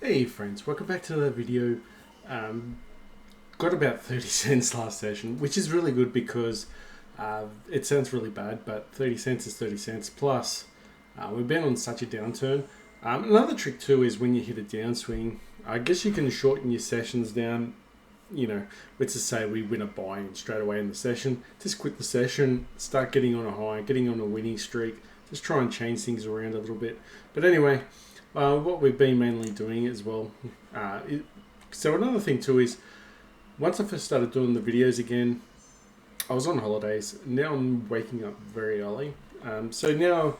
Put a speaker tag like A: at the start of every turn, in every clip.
A: Hey friends, welcome back to the video. Um, got about 30 cents last session, which is really good because it sounds really bad, but 30 cents is 30 cents. Plus, we've been on such a downturn. Another trick too is when you hit a downswing, I guess you can shorten your sessions down. You know, let's just say we win a buy-in straight away in the session. Just quit the session, start getting on a high, getting on a winning streak. Just try and change things around a little bit. But anyway, what we've been mainly doing as well. So another thing too is, once I first started doing the videos again, I was on holidays. Now I'm waking up very early. So now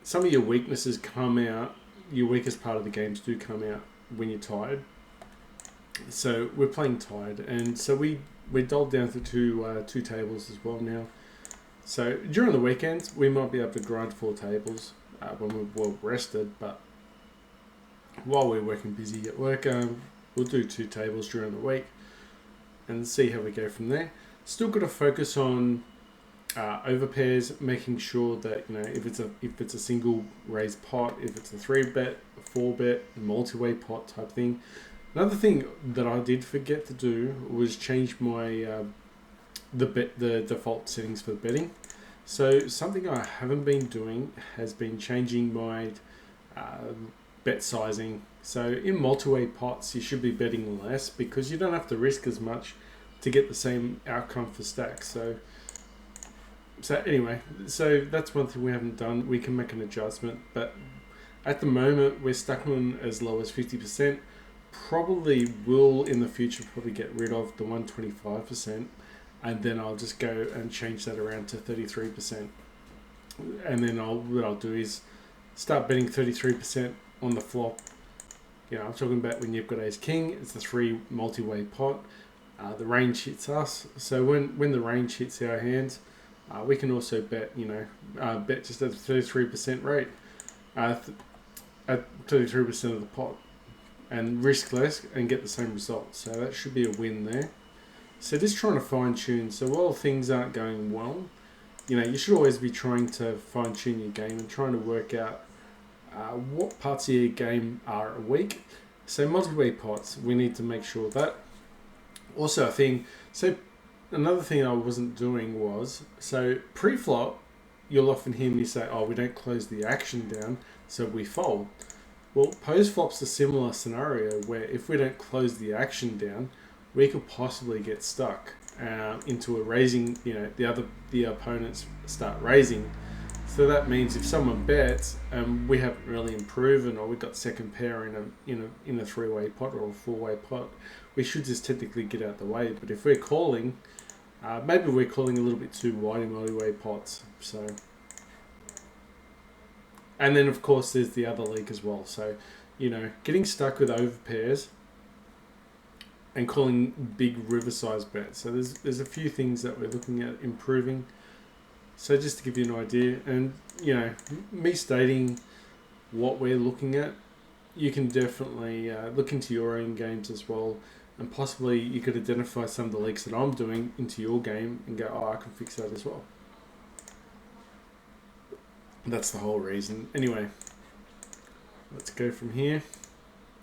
A: some of your weaknesses come out. Your weakest part of the games do come out when you're tired. So we're playing tired, and so we're doled down to two tables as well now. So during the weekends, we might be able to grind 4 tables when we're well rested, but while we're working busy at work, we'll do 2 tables during the week and see how we go from there. Still got to focus on overpairs, making sure that if it's a single raised pot, if it's a 3-bet, a 4-bet, a multi-way pot type thing. Another thing that I did forget to do was change my the default settings for betting. So something I haven't been doing has been changing my bet sizing. So in multi-way pots, you should be betting less because you don't have to risk as much to get the same outcome for stacks. So anyway, so that's one thing we haven't done. We can make an adjustment, but at the moment we're stuck on as low as 50%. Probably will in the future probably get rid of the 125%, and then I'll just go and change that around to 33%. And then what I'll do is start betting 33% on the flop. I'm talking about when you've got ace king, it's a 3 multi-way pot. The range hits us, so when the range hits our hands, we can also bet bet just at a 33% rate, at 33% of the pot, and risk less and get the same result. So that should be a win there. So just trying to fine tune. So while things aren't going well, you should always be trying to fine tune your game and trying to work out what parts of your game are weak. So multi-way pots, we need to make sure that. Also another thing I wasn't doing was, so pre-flop, you'll often hear me say, we don't close the action down, so we fold. Well, post-flop's a similar scenario where if we don't close the action down, we could possibly get stuck into a raising, the opponents start raising. So that means if someone bets and we haven't really improved, or we've got second pair in a 3-way pot or a 4-way pot, we should just technically get out the way. But if we're calling, maybe we're calling a little bit too wide in multi-way pots. So, and then of course there's the other leak as well. So, getting stuck with overpairs and calling big river-sized bets. So there's a few things that we're looking at improving. So just to give you an idea, and me stating what we're looking at, you can definitely look into your own games as well, and possibly you could identify some of the leaks that I'm doing into your game and go, I can fix that as well. That's the whole reason. Anyway, let's go from here.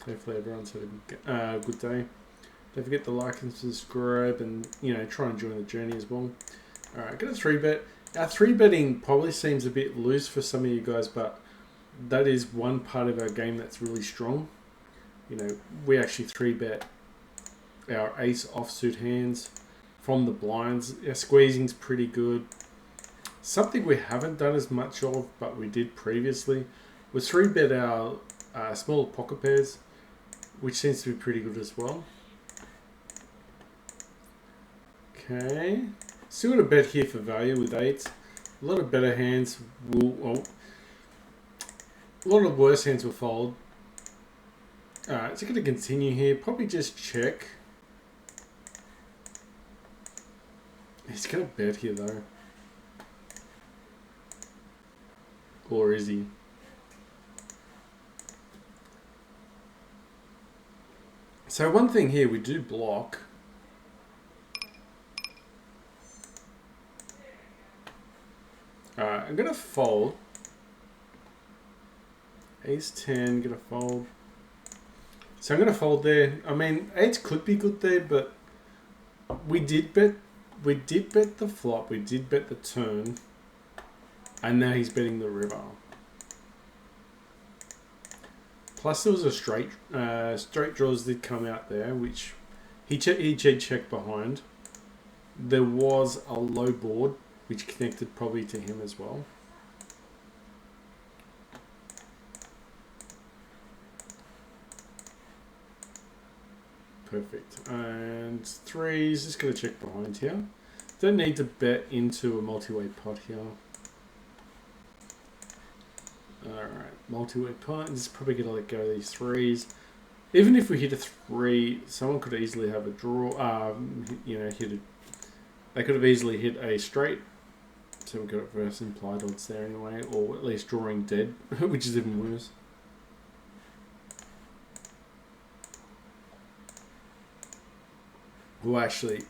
A: Hopefully everyone's had a good day. Don't forget to like and subscribe, and try and join the journey as well. Alright, got a 3-bet. Our 3-betting probably seems a bit loose for some of you guys, but that is one part of our game that's really strong. We actually 3-bet our ace offsuit hands from the blinds. Our squeezing's pretty good. Something we haven't done as much of, but we did previously, was 3-bet our smaller pocket pairs, which seems to be pretty good as well. Okay. Still got a bet here for value with 8s. A lot of better hands will, a lot of worse hands will fold. Alright, so going to continue here. Probably just check. He's got a bet here though. Or is he? So one thing here, we do block. I'm going to fold. Ace 10, going to fold. So I'm going to fold there. I mean, 8 could be good there, but we did bet the flop, we did bet the turn, and now he's betting the river. Plus there was a straight draws did come out there, which he checked behind. There was a low board, which connected probably to him as well. Perfect. And threes, just going to check behind here. Don't need to bet into a multi-way pot here. Alright, multi-way pot. Just probably going to let go of these threes. Even if we hit a 3, someone could easily have a draw. You know, they could have easily hit a straight. So we've got reverse implied odds there anyway, or at least drawing dead, which is even worse. Well, actually,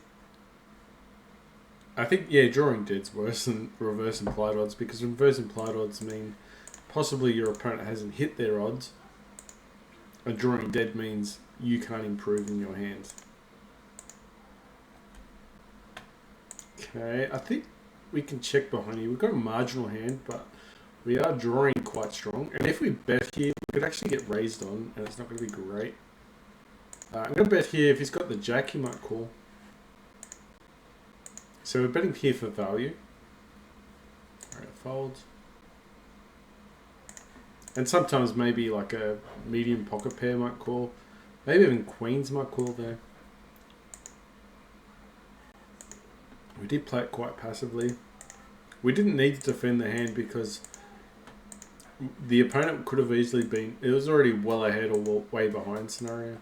A: I think, yeah, drawing dead's worse than reverse implied odds, because reverse implied odds mean possibly your opponent hasn't hit their odds, and drawing dead means you can't improve in your hands. Okay, I think we can check behind here. We've got a marginal hand, but we are drawing quite strong. And if we bet here, we could actually get raised on, and it's not going to be great. I'm going to bet here, if he's got the jack, he might call. So we're betting here for value. Alright, fold. And sometimes maybe like a medium pocket pair might call. Maybe even queens might call there. We did play it quite passively. We didn't need to defend the hand because the opponent could have easily been... It was already well ahead or way behind scenario.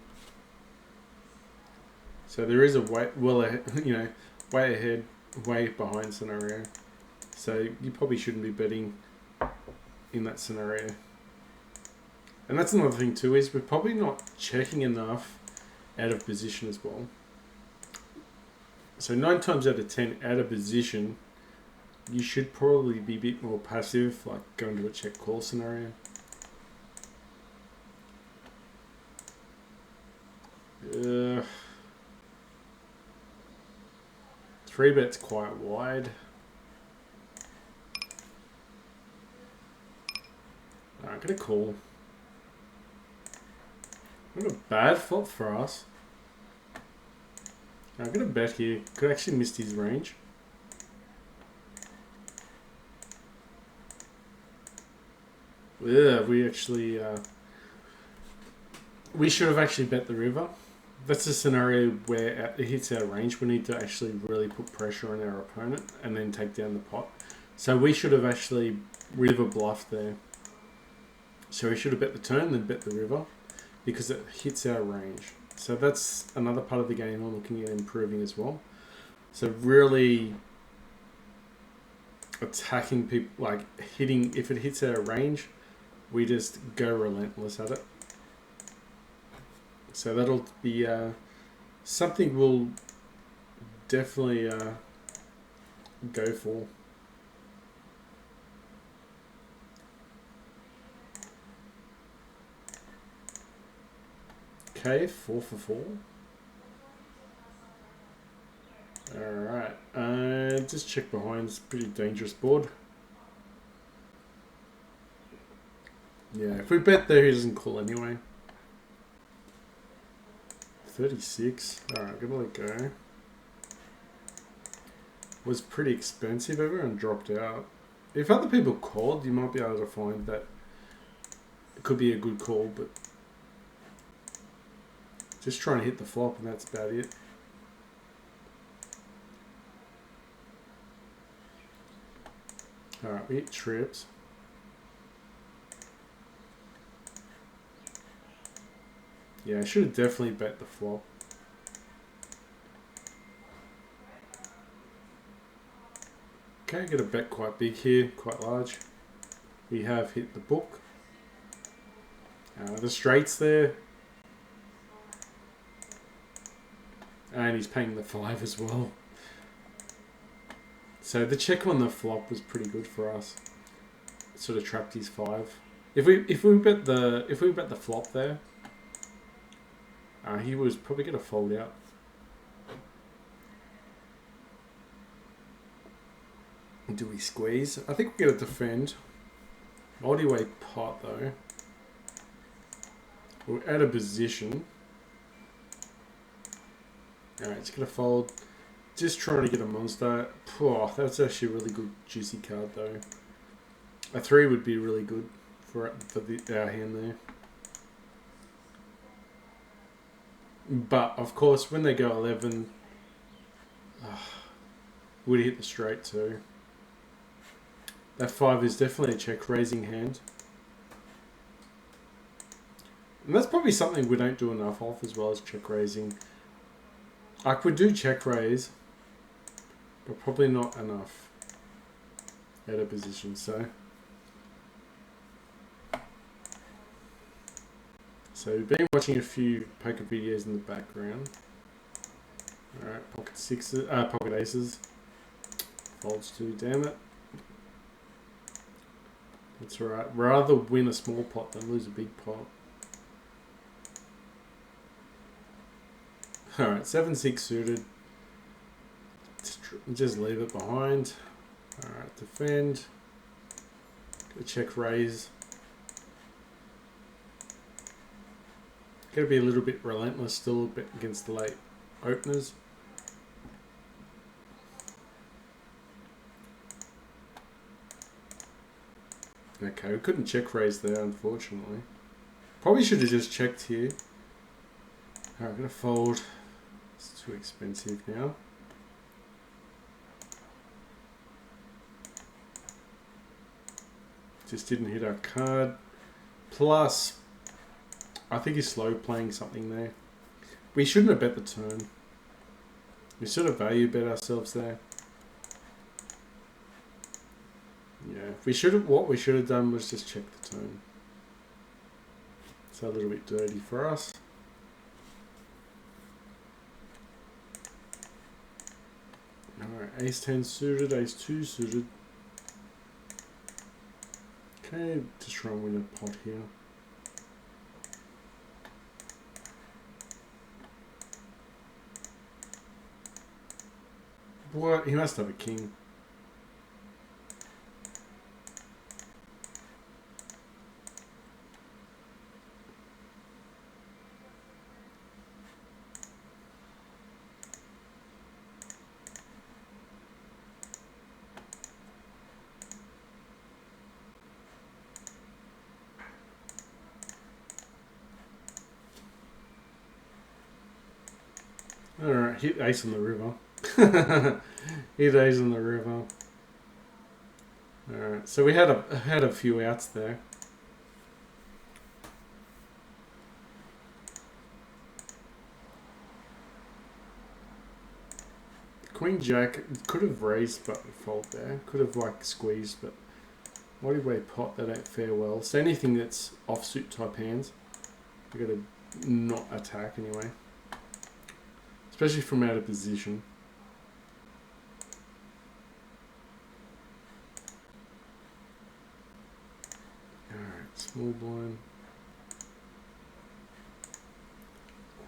A: So there is a way, well ahead, you know, way ahead, way behind scenario. So you probably shouldn't be betting in that scenario. And that's another thing too, is we're probably not checking enough out of position as well. So 9 times out of 10 out of position, you should probably be a bit more passive, like going to a check call scenario. Three bet's quite wide. I'm gonna call. Not a bad flop for us. I'm gonna bet here. Could actually miss his range. Yeah, we actually we should have actually bet the river. That's a scenario where it hits our range. We need to actually really put pressure on our opponent and then take down the pot. So we should have actually river bluffed there. So we should have bet the turn, then bet the river, because it hits our range. So that's another part of the game I'm looking at improving as well. So really attacking people, like hitting, if it hits our range, we just go relentless at it. So that'll be something we'll definitely go for. Okay, 4 for 4. Alright, just check behind. It's a pretty dangerous board. Yeah, if we bet there, he doesn't call anyway. 36. Alright, gonna let go. Was pretty expensive. Everyone dropped out. If other people called, you might be able to find that it could be a good call, but just trying to hit the flop and that's about it. Alright, we hit trips. Yeah, I should have definitely bet the flop. Okay, get a bet quite big here, quite large. We have hit the book. The straights there. And he's paying the 5 as well. So the check on the flop was pretty good for us. It sort of trapped his 5. If we bet the flop there, He was probably going to fold out. Do we squeeze? I think we're going to defend. Multi-way pot though. We're out of position. Alright, it's going to fold. Just trying to get a monster. Oh, that's actually a really good juicy card though. A 3 would be really good for our hand there. But of course, when they go 11, would hit the straight too. That 5 is definitely a check raising hand. And that's probably something we don't do enough of as well as check raising. Like we do check raise, but probably not enough out of position. So we've been watching a few poker videos in the background. Alright, pocket aces. Folds 2, damn it. That's alright. Rather win a small pot than lose a big pot. Alright, 7-6 suited. Just leave it behind. Alright, defend. Check raise. Gotta be a little bit relentless still a bit against the late openers. Okay, we couldn't check raise there, unfortunately. Probably should have just checked here. Alright, I'm gonna fold. It's too expensive now. Just didn't hit our card. Plus, I think he's slow playing something there. We shouldn't have bet the turn. We should have value bet ourselves there. Yeah, what we should have done was just check the turn. It's a little bit dirty for us. Alright, ace 10 suited, ace 2 suited. Okay, just try and win a pot here. What? He must have a king. Alright, hit ace on the river. Hit ace on the river. Alright, so we had a few outs there. Queen Jack could have raised but fold there. Could have like squeezed, but multi-way pot they don't fare well. So anything that's offsuit type hands, we got to not attack anyway. Especially from out of position. Alright, small blind.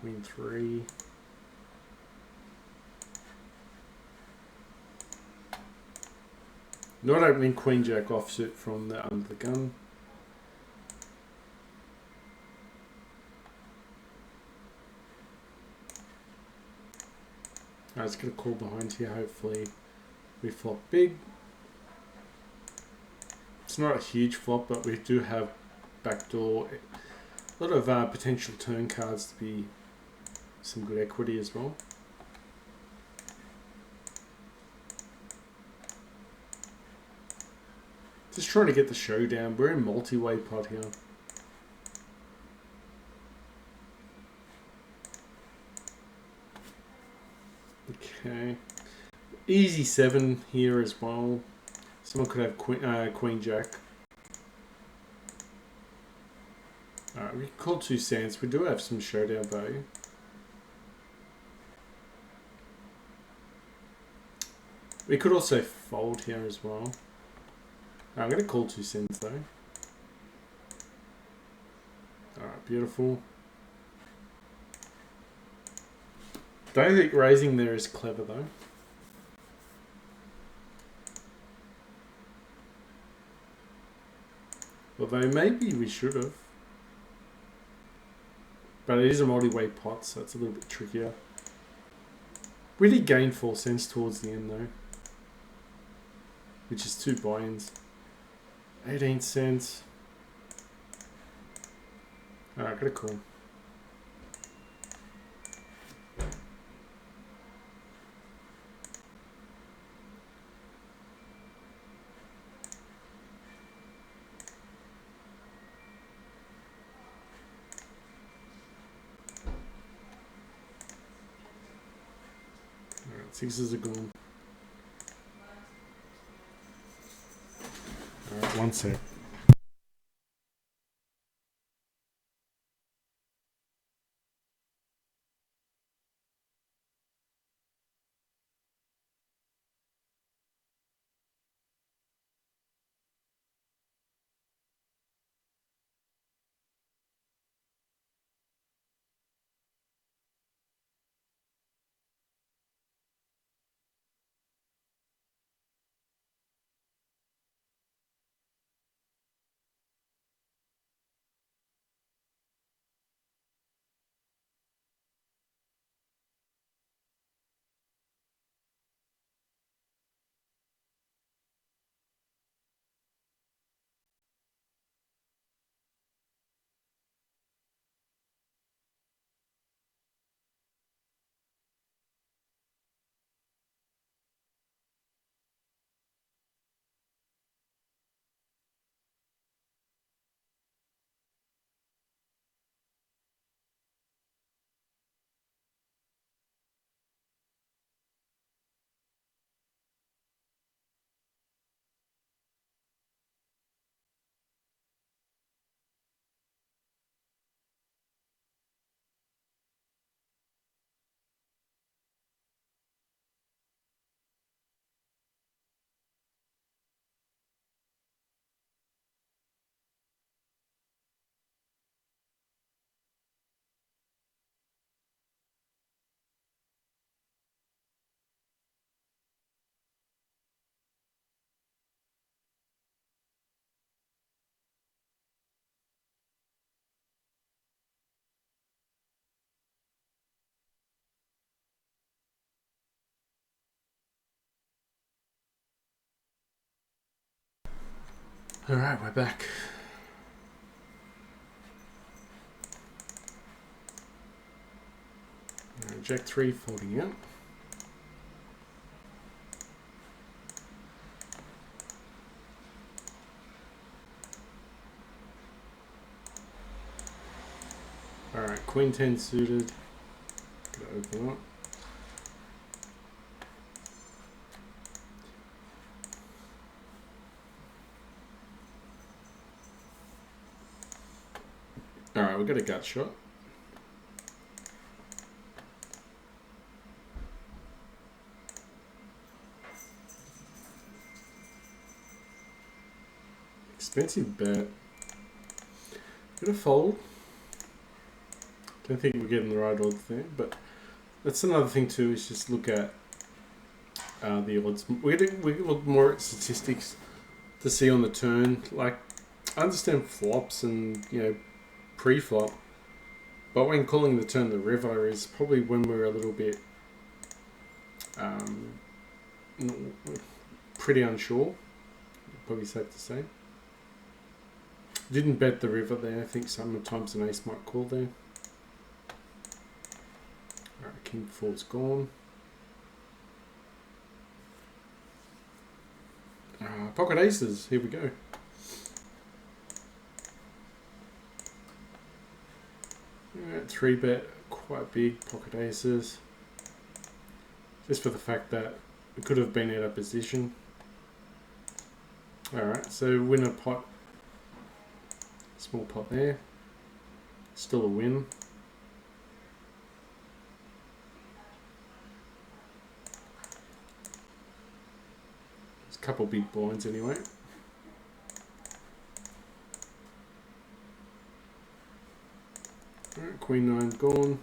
A: Queen 3. Not opening Queen Jack offsuit from the under the gun. I was going to call behind here, hopefully we flop big. It's not a huge flop, but we do have backdoor, a lot of potential turn cards to be some good equity as well. Just trying to get the showdown. We're in multi-way pot here. Okay, easy 7 here as well. Someone could have Queen Jack. Alright, we can call 2 cents. We do have some showdown value. We could also fold here as well. I'm going to call 2 cents though. Alright, beautiful. Don't think raising there is clever though. Although maybe we should have. But it is a multi-way pot, so it's a little bit trickier. We did gain 4 cents towards the end though. Which is 2 buy-ins. 18 cents. Alright, got a call. Alright, 6s are gone. Alright, 1 sec. Alright, we're back. Jack 3 folding out. Alright, Queen 10 suited. Gotta open up. Alright, we've got a gut shot. Expensive bet. Gonna fold. Don't think we're getting the right odds there, but that's another thing too, is just look at the odds. We look more at statistics to see on the turn. Like, I understand flops and, you know, pre-flop, but when calling the turn the river is probably when we're a little bit pretty unsure, probably safe to say. Didn't bet the river there. I think sometimes an ace might call there. Alright, king 4's gone. Pocket aces, here we go. Alright, 3-bet, quite big, pocket aces. Just for the fact that it could have been out of position. Alright, so winner pot. Small pot there. Still a win. There's a couple big blinds anyway. Alright, Queen 9 gone.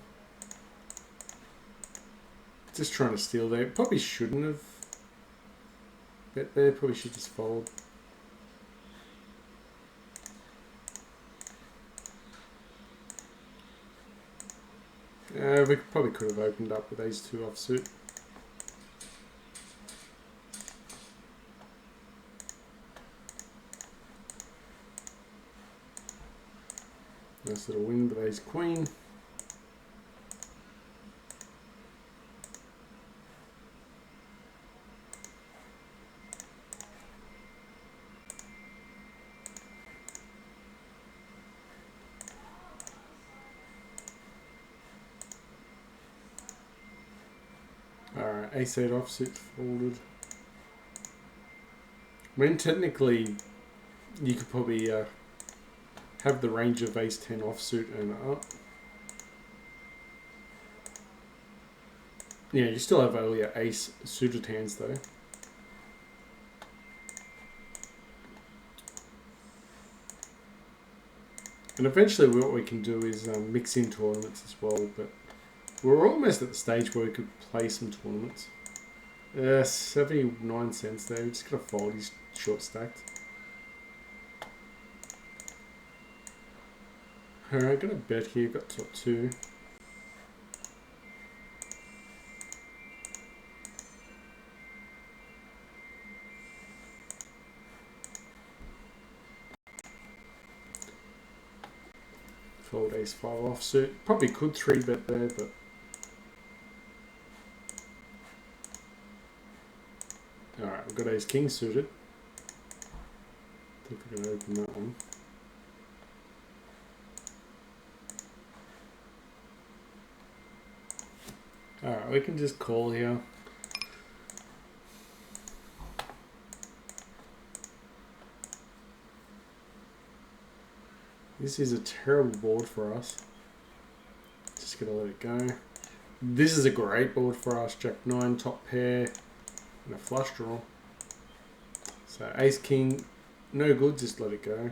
A: Just trying to steal there. Probably shouldn't have bet there. Probably should just fold. We probably could have opened up with ace 2 offsuit. Nice little win with ace queen. Alright, ace 8 offsuit folded. I mean, technically, you could probably have the range of ace 10 offsuit and up. Yeah, you still have only ace suited hands though. And eventually what we can do is mix in tournaments as well, but we're almost at the stage where we could play some tournaments. 79 cents there, we're just going to fold, he's short stacked. Alright, got a bet here, got top 2. Fold ace 5 offsuit. Probably could 3-bet there, but alright, we've got ace king suited. I think we're going to open that one. Alright, we can just call here. This is a terrible board for us. Just gonna let it go. This is a great board for us. Jack 9, top pair, and a flush draw. So ace king, no good, just let it go.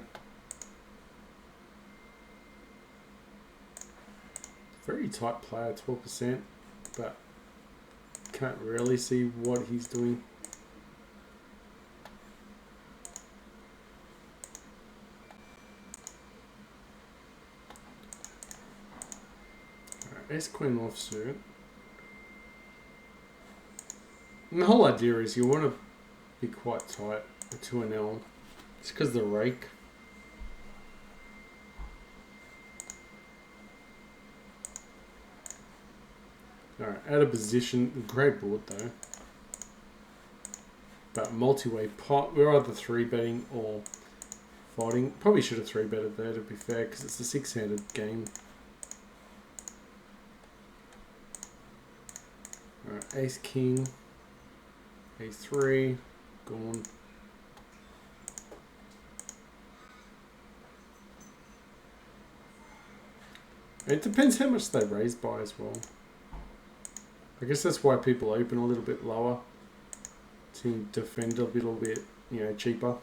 A: Very tight player, 12%, but can't really see what he's doing. Ace queen offsuit. And the whole idea is you want to be quite tight to an L. It's because of the rake. Alright, out of position. Great board though. But multi-way pot. We're either 3-betting or folding. Probably should have 3-betted there to be fair because it's a 6-handed game. Alright, ace king, ace 3, gone. It depends how much they raise by as well. I guess that's why people open a little bit lower to defend a little bit, you know, cheaper.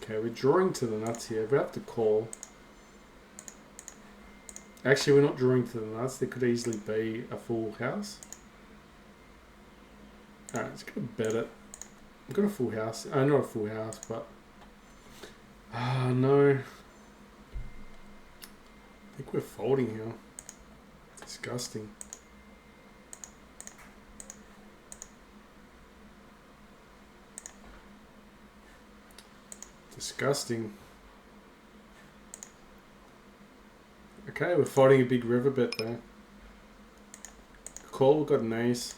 A: Okay, we're drawing to the nuts here. We have to call. Actually, we're not drawing to the nuts. There could easily be a full house. Alright, let's go bet it. We've got a full house. Not a full house, but... no. I think we're folding here. Disgusting. Disgusting. Okay, we're fighting a big river bet there. Call, we've got an ace.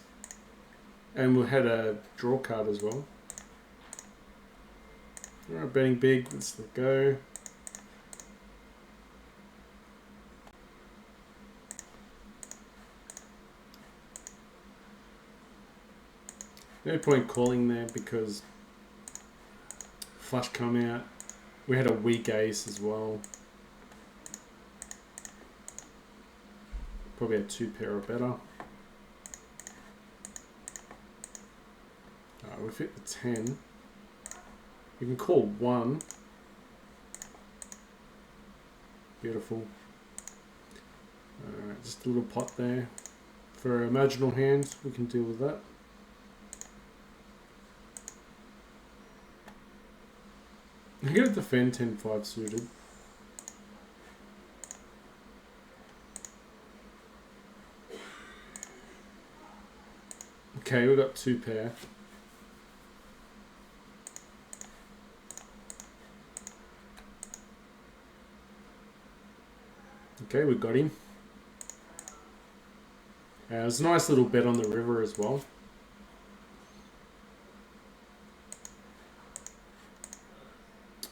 A: And we had a draw card as well. Alright, betting big, let's let go. No point calling there because flush come out. We had a weak ace as well. Probably a 2-pair or better. Alright, we've hit the 10. You can call one. Beautiful. Alright, just a little pot there. For our marginal hand, we can deal with that. I'm going to defend 10-5 suited. Okay, we've got 2 pair. Okay, we got him. There's a nice little bet on the river as well.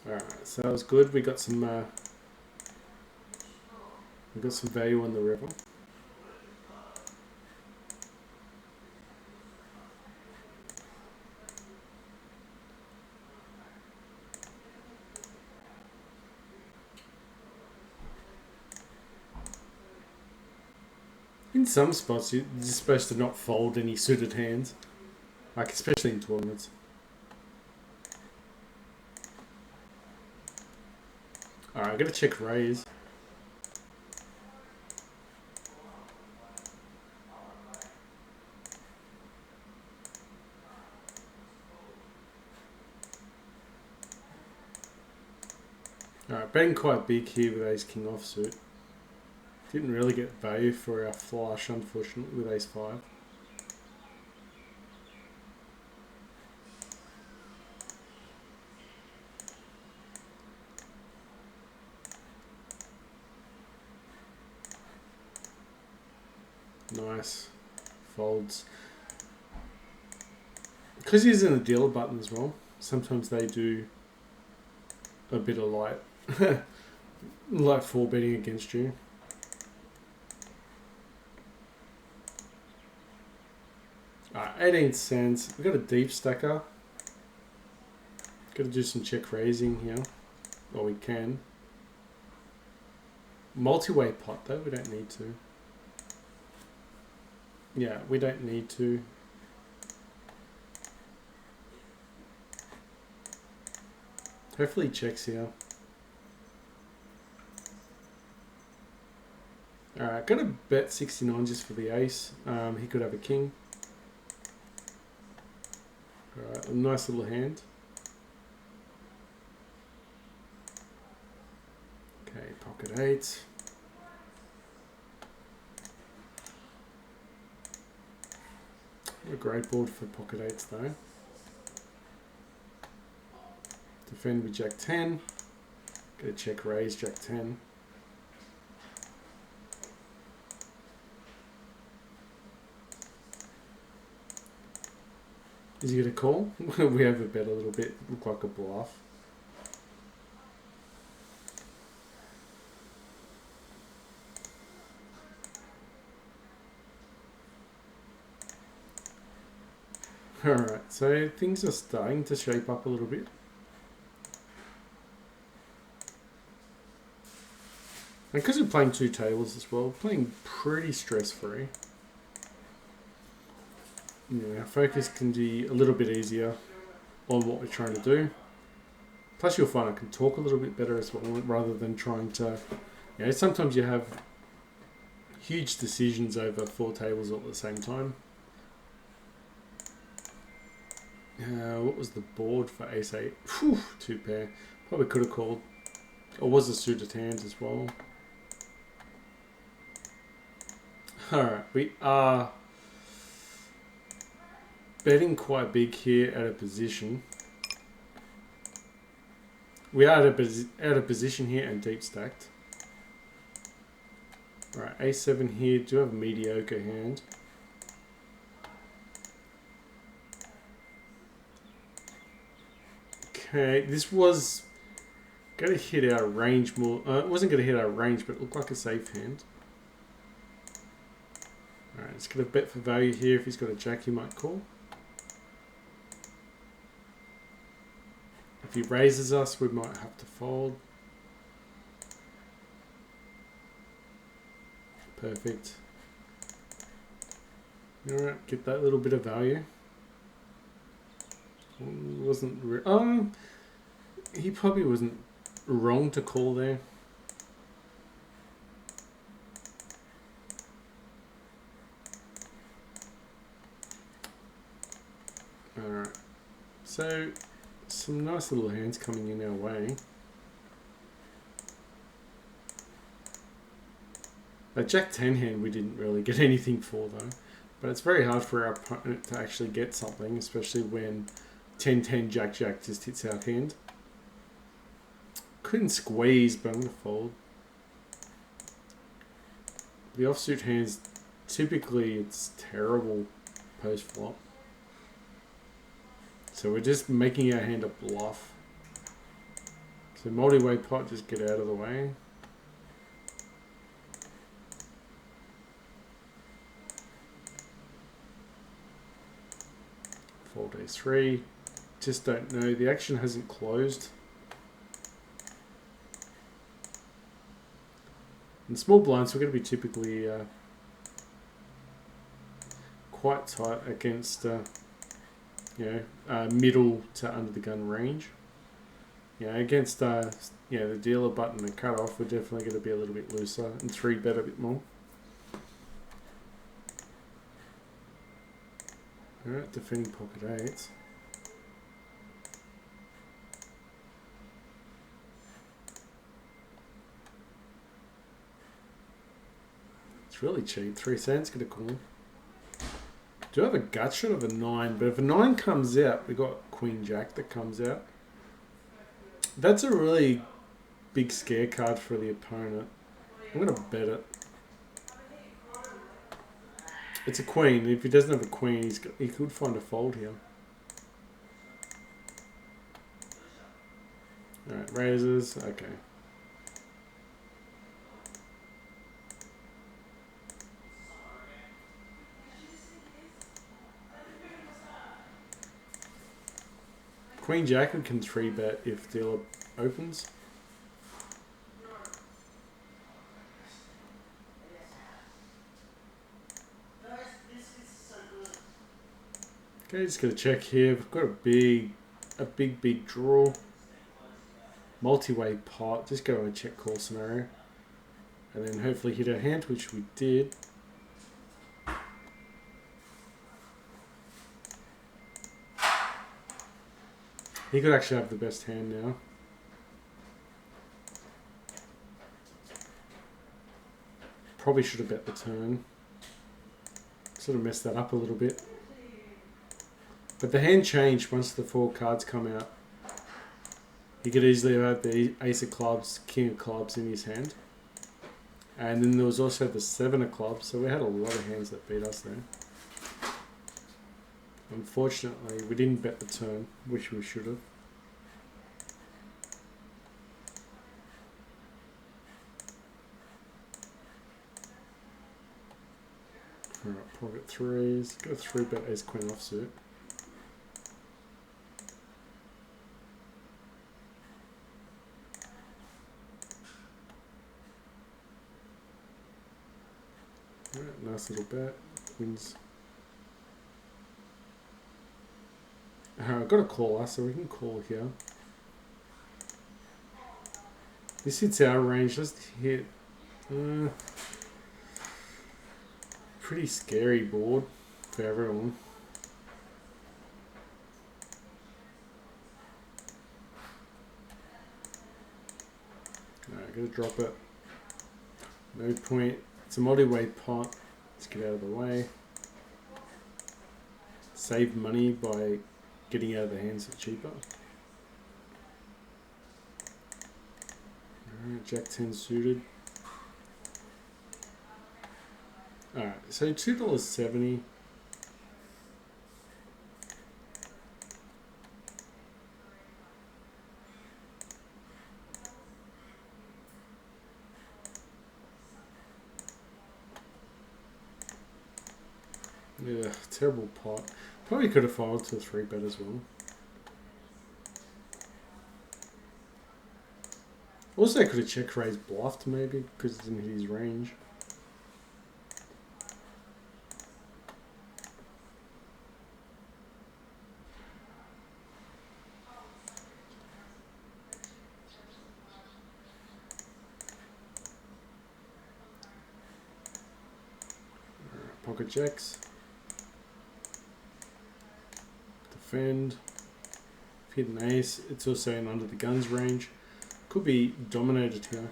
A: Alright, so that was good. We got some value on the river. In some spots, you're supposed to not fold any suited hands, like especially in tournaments. Alright, I gotta check raise. Alright, betting quite big here with ace king offsuit. Didn't really get value for our flush, unfortunately, with ace 5. Nice. Folds. Because he's in a dealer button as well, sometimes they do a bit of light, light 4 betting against you. Alright, 18 cents. We've got a deep stacker. Got to do some check raising here. Well, we can. Multi-way pot though, we don't need to. Yeah, we don't need to. Hopefully he checks here. Alright, got to bet 69 just for the ace. He could have a king. Alright, a nice little hand. Okay, pocket 8. A great board for pocket 8s though. Defend with jack 10. Get a check raise, jack 10. Is he going to call? We have a bet a little bit, look like a bluff. Alright, so things are starting to shape up a little bit. And because we're playing 2 tables as well, playing pretty stress-free. Yeah, our focus can be a little bit easier on what we're trying to do. Plus you'll find I can talk a little bit better as well, rather than trying to, you know, sometimes you have huge decisions over 4 tables all at the same time. What was the board for ace 8? Whew, 2 pair. Probably could have called. Or was a suited hands as well. Alright, we are betting quite big here at a position. We are at a position here and deep stacked. Alright, a7 here. Do have a mediocre hand. Okay, this was going to hit our range more. It wasn't going to hit our range, but it looked like a safe hand. Alright, it's going to bet for value here. If he's got a jack, he might call. If he raises us, we might have to fold. Perfect. Alright, get that little bit of value. Wasn't he probably wasn't wrong to call there. Alright, so some nice little hands coming in our way. A Jack 10 hand we didn't really get anything for though, but it's very hard for our opponent to actually get something, especially when 10-10 Jack Jack just hits our hand. Couldn't squeeze, but I'm going to fold. The offsuit hands, typically it's terrible post flop. So we're just making our hand a bluff. So multi-way pot, just get out of the way. Fold A3. Just don't know. The action hasn't closed. In small blinds, we're going to be typically quite tight against middle to under the gun range. Against the dealer button and cut off, we're definitely going to be a little bit looser and 3-bet a bit more. Alright, defending pocket 8s. It's really cheap. 3 cents, get a call. Do have a gut shot of a 9, but if a 9 comes out, we got Queen Jack that comes out. That's a really big scare card for the opponent. I'm going to bet it. It's a queen. If he doesn't have a queen, he could find a fold here. Alright, raises. Okay. Queen Jack we can 3-bet if dealer opens. Okay, just gonna check here. We've got a big draw. Multi-way pot. Just go to a check call scenario, and then hopefully hit our hand, which we did. He could actually have the best hand now. Probably should have bet the turn. Sort of messed that up a little bit. But the hand changed once the 4 cards come out. He could easily have the Ace of Clubs, King of Clubs in his hand. And then there was also the 7 of Clubs, so we had a lot of hands that beat us there. Unfortunately, we didn't bet the turn, which we should have. Alright, pocket 3s. Go 3-bet Ace Queen offsuit. Alright, nice little bet. Wins. I've got a caller, so we can call here. This hits our range. Let's hit. Pretty scary board for everyone. Alright, gotta drop it. No point. It's a multi-way pot. Let's get out of the way. Save money by getting out of the hands cheaper. Alright, Jack 10 suited. Alright, so $2.70. Yeah, terrible pot. Probably could have followed to a 3-bet as well. Also could have check raised bluffed maybe because it didn't hit his range. Pocket jacks. Defend. Hit an ace. It's also in under the guns range. Could be dominated here.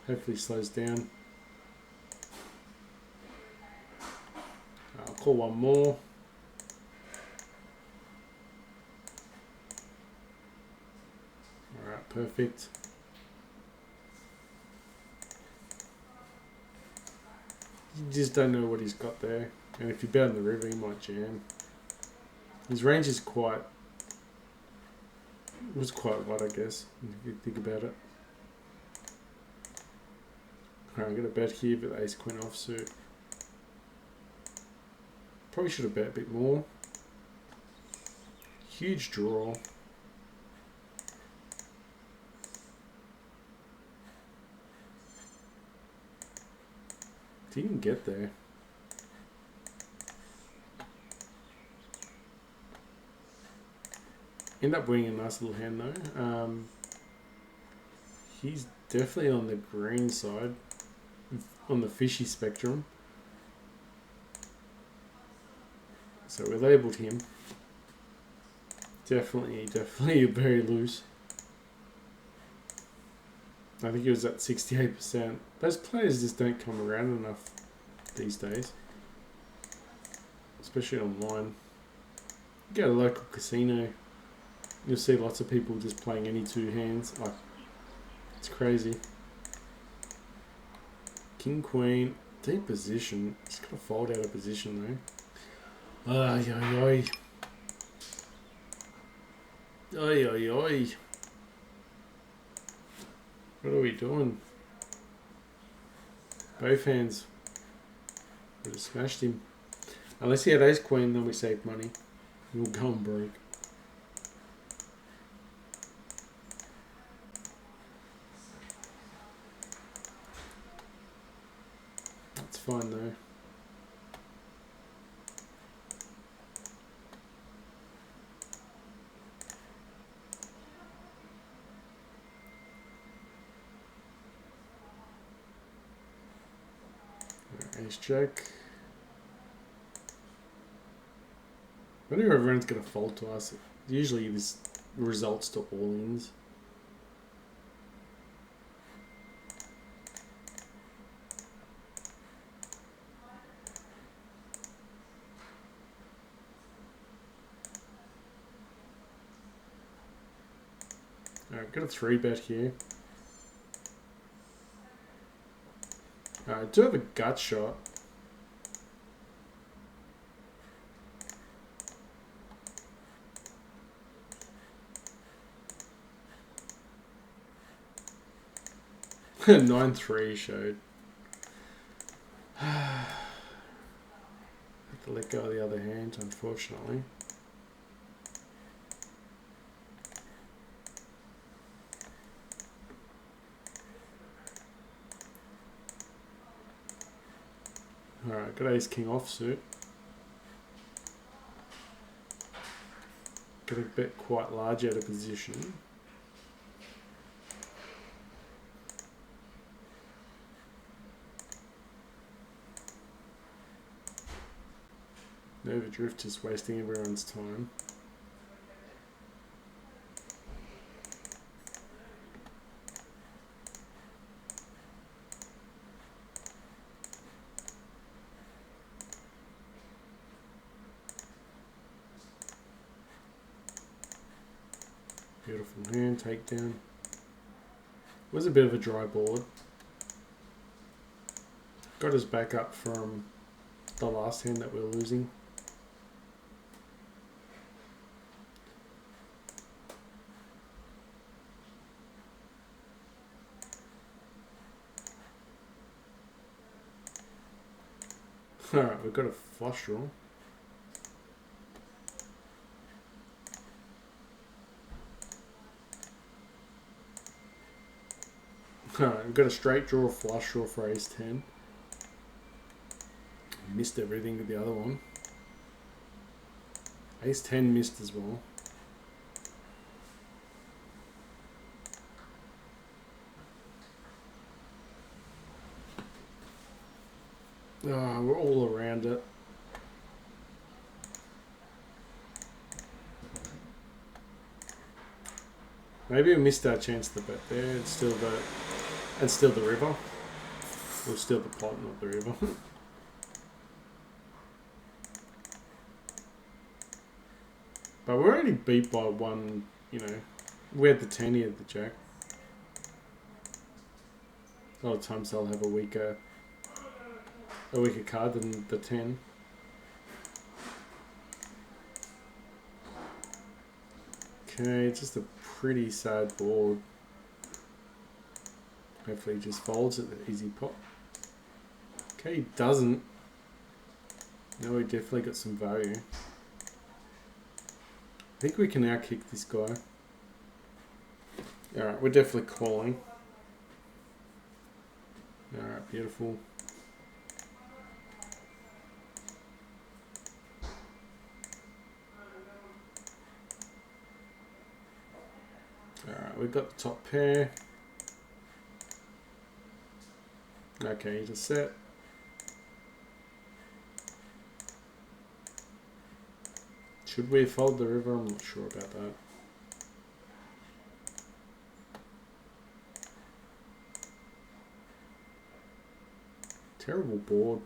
A: Hopefully slows down. I'll call one more. Alright, perfect. You just don't know what he's got there. And if you bet on the river, he might jam. His range is was quite wide, I guess, if you think about it. Alright, I'm going to bet here with ace queen offsuit. Probably should have bet a bit more. Huge draw. Didn't get there. End up winning a nice little hand though. He's definitely on the green side, on the fishy spectrum. So we labelled him. Definitely very loose. I think he was at 68%. Those players just don't come around enough these days. Especially online. You go to a local casino, you'll see lots of people just playing any two hands. Like, it's crazy. King, queen, deep position. It's got to fold out of position though. Ay, ay, ay. Ay, ay, ay. What are we doing? Both hands. We just smashed him. Unless he had ace queen, then we saved money. We'll go and broke. That's fine though. Ace jack. Whenever everyone's going to fold to us, usually this results to all-ins. Alright, got a 3-bet here. I do have a gut shot. Nine three showed. Have to let go of the other hand, unfortunately. Alright, got ace king offsuit. Got a bet quite large out of position. Overdrift just wasting everyone's time. Beautiful hand, takedown. Was a bit of a dry board. Got us back up from the last hand that we were losing. Alright, we've got a flush draw. Alright, we've got a straight draw, flush draw for ace 10. Missed everything with the other one. Ace 10 missed as well. Oh, we're all around it. Maybe we missed our chance to bet there. It's still the river. Or still the pot, not the river. But we're only beat by one, you know. We had the 10, he had the jack. A lot of times they'll have a weaker card than the 10. Okay, just a pretty sad board. Hopefully he just folds at the easy pot. Okay, he doesn't. Now we definitely got some value. I think we can now kick this guy. Alright, we're definitely calling. Alright, beautiful. Alright, we've got the top pair. Okay, just set. Should we fold the river? I'm not sure about that. Terrible board.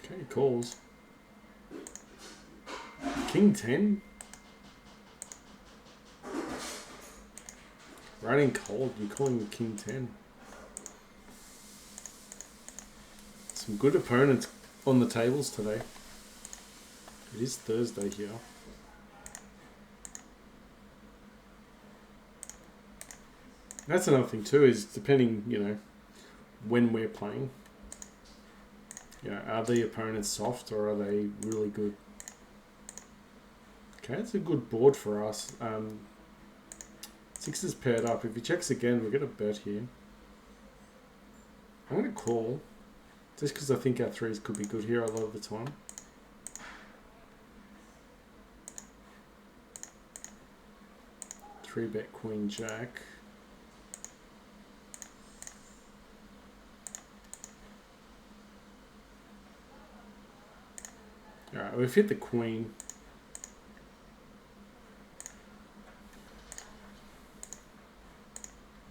A: Okay, he calls. King 10? Running cold, you're calling the King 10. Some good opponents on the tables today. It is Thursday here. That's another thing too, is depending, you know, when we're playing. You know, are the opponents soft or are they really good? Okay, it's a good board for us. Six is paired up. If he checks again, we're going to bet here. I'm going to call. Just because I think our threes could be good here a lot of the time. Three bet Queen Jack. Alright, we've hit the Queen.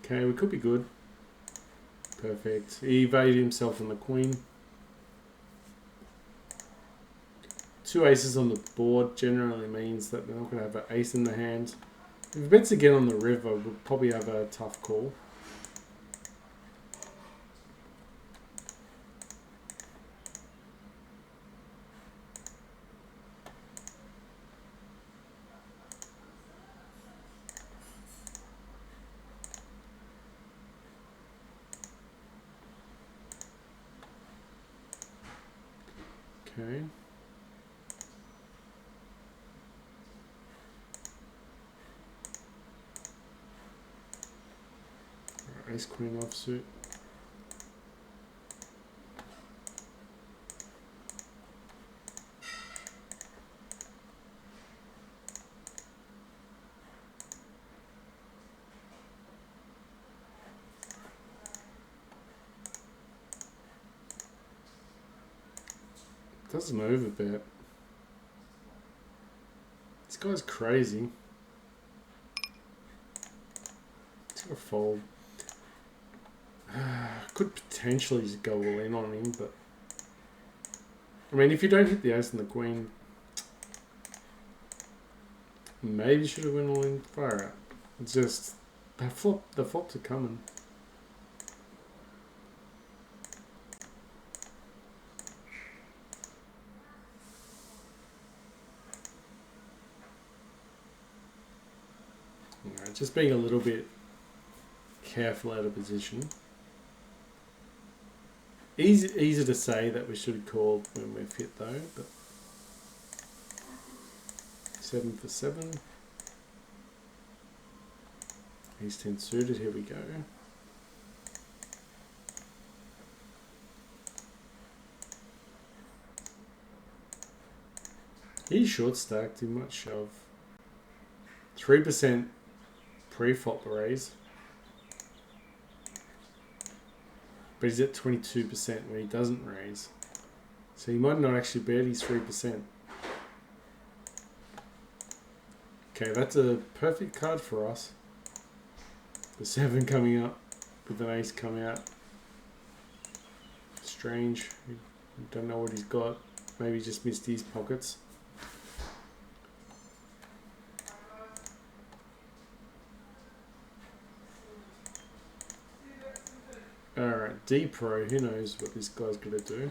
A: Okay, we could be good. Perfect. He evaded himself on the Queen. Two aces on the board generally means that they're not going to have an ace in the hand. If he bets again on the river, we'll probably have a tough call. Okay. Ace Queen offsuit. Doesn't overbet. This guy's crazy. He's gonna fold. Could potentially just go all in on him, but I mean, if you don't hit the ace and the queen, maybe you should have went all in. Fire out. It's just the flops are coming. Alright, just being a little bit careful out of position. Easy to say that we should have called when we've hit though, but 7 for 7. Ace 10 suited, here we go. He's short stacked, he might shove 3% pre-flop raise. But he's at 22% when he doesn't raise. So he might not actually bet his 3%. Okay, that's a perfect card for us. The 7 coming up with an ace coming out. Strange. Don't know what he's got. Maybe he just missed his pockets. Alright, D Pro, who knows what this guy's going to do.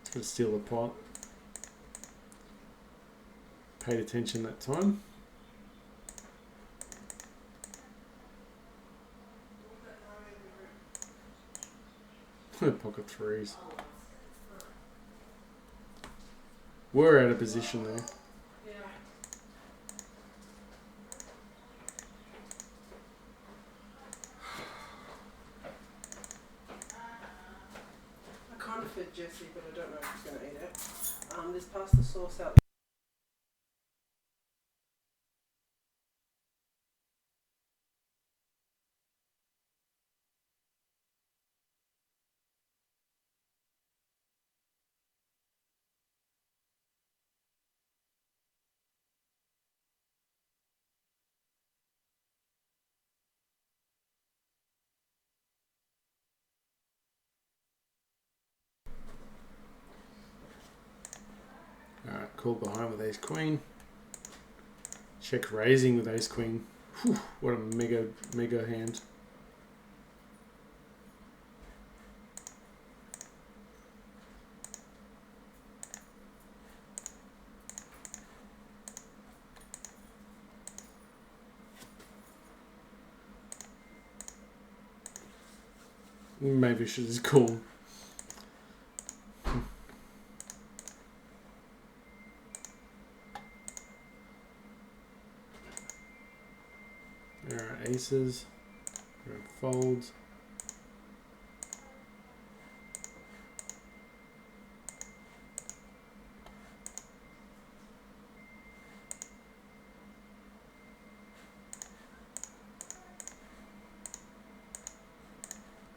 A: He's going to steal the pot. Paid attention that time. Pocket threes. We're out of position there.
B: I kind of fed Jesse, but I don't know if he's going to eat it. There's pasta sauce out.
A: Alright, call behind with ace queen. Check raising with ace queen. Whew, what a mega hand. Maybe I should just call. Alright, aces. Folds.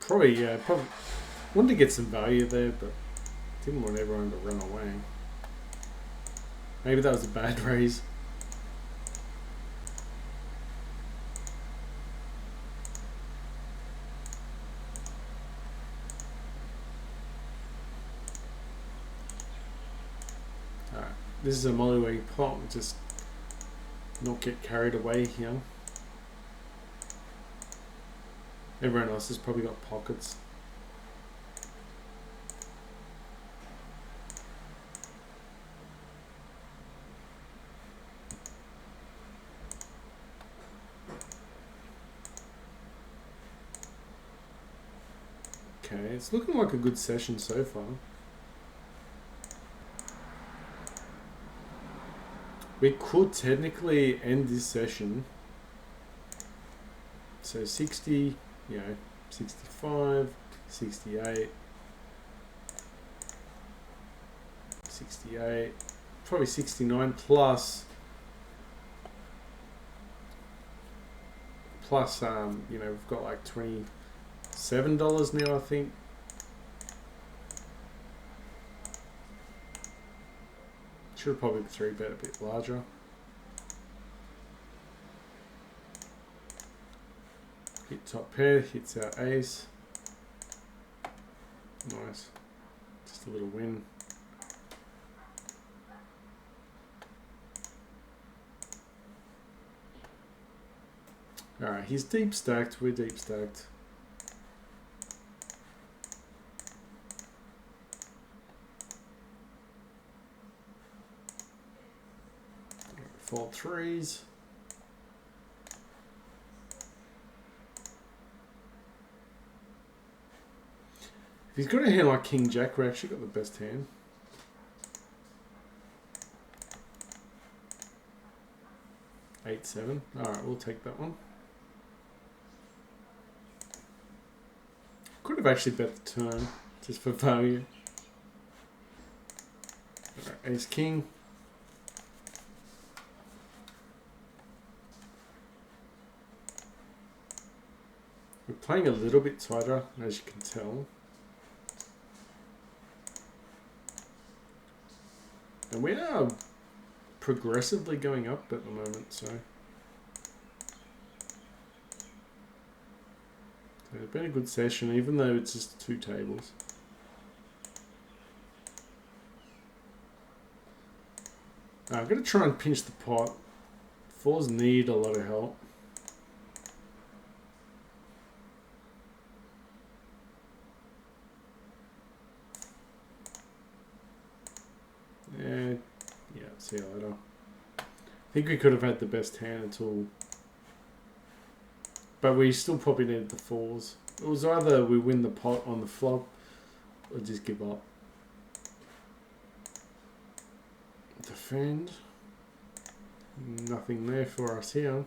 A: Probably wanted to get some value there, but didn't want everyone to run away. Maybe that was a bad raise. Alright, this is a mollywag pot, just not get carried away here. Everyone else has probably got pockets. Okay, it's looking like a good session so far. We could technically end this session. So 60, 65, 68, 68, probably 69 plus, we've got like $27 now, I think. Should have probably 3-bet a bit larger. Hit top pair, hits our ace. Nice. Just a little win. Alright, he's deep stacked, we're deep stacked. Fold threes. If he's got a hand like King Jack, we're actually got the best hand. Eight, 7. Alright, we'll take that one. Could have actually bet the turn, just for value. Alright, Ace King. playing a little bit tighter, as you can tell. And we are progressively going up at the moment, so it's been a good session, even though it's just 2 tables. I'm going to try and pinch the pot. Fours need a lot of help. Yeah, see you later. I think we could have had the best hand until... But we still probably needed the fours. It was either we win the pot on the flop or just give up. Defend. Nothing there for us here.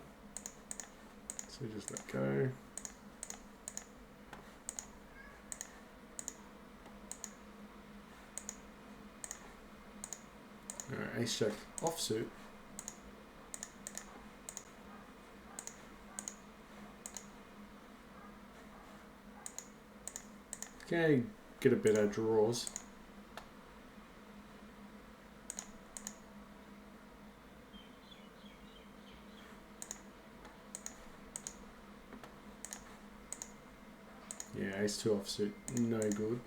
A: So just let go. Alright, ace jack offsuit. Okay, get a bit of draws. Yeah, ace 2 offsuit, no good.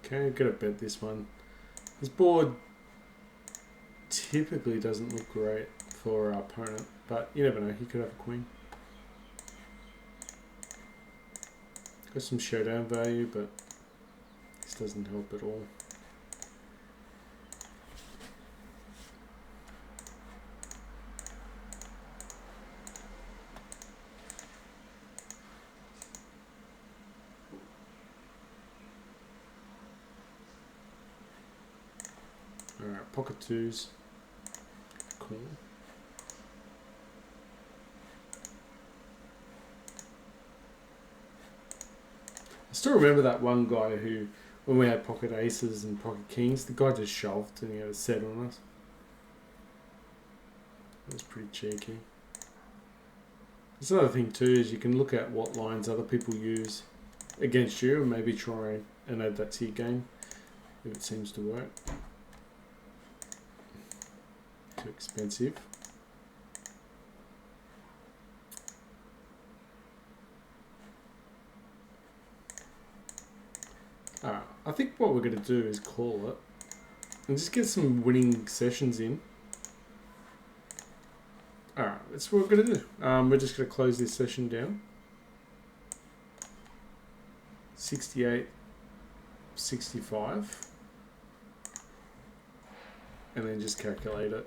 A: Okay, gotta bet this one. This board typically doesn't look great for our opponent, but you never know, he could have a queen. Got some showdown value, but this doesn't help at all. Alright, pocket 2s. Cool. I still remember that one guy who, when we had pocket aces and pocket kings, the guy just shoved and he had a set on us. That was pretty cheeky. There's another thing too, is you can look at what lines other people use against you and maybe try and add that to your game if it seems to work. Too expensive. I think what we're going to do is call it and just get some winning sessions in. Alright, that's what we're going to do. We're just going to close this session down. 68, 65. And then just calculate it.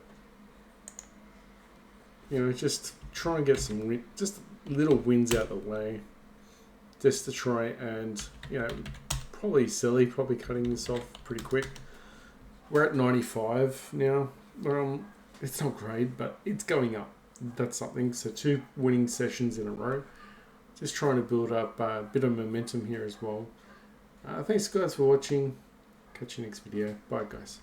A: You know, just try and get some just little wins out the way. Just to try and, you know, probably silly, probably cutting this off pretty quick. We're at 95 now. It's not great, but it's going up. That's something. So 2 winning sessions in a row. Just trying to build up a bit of momentum here as well. Thanks guys for watching. Catch you next video. Bye guys.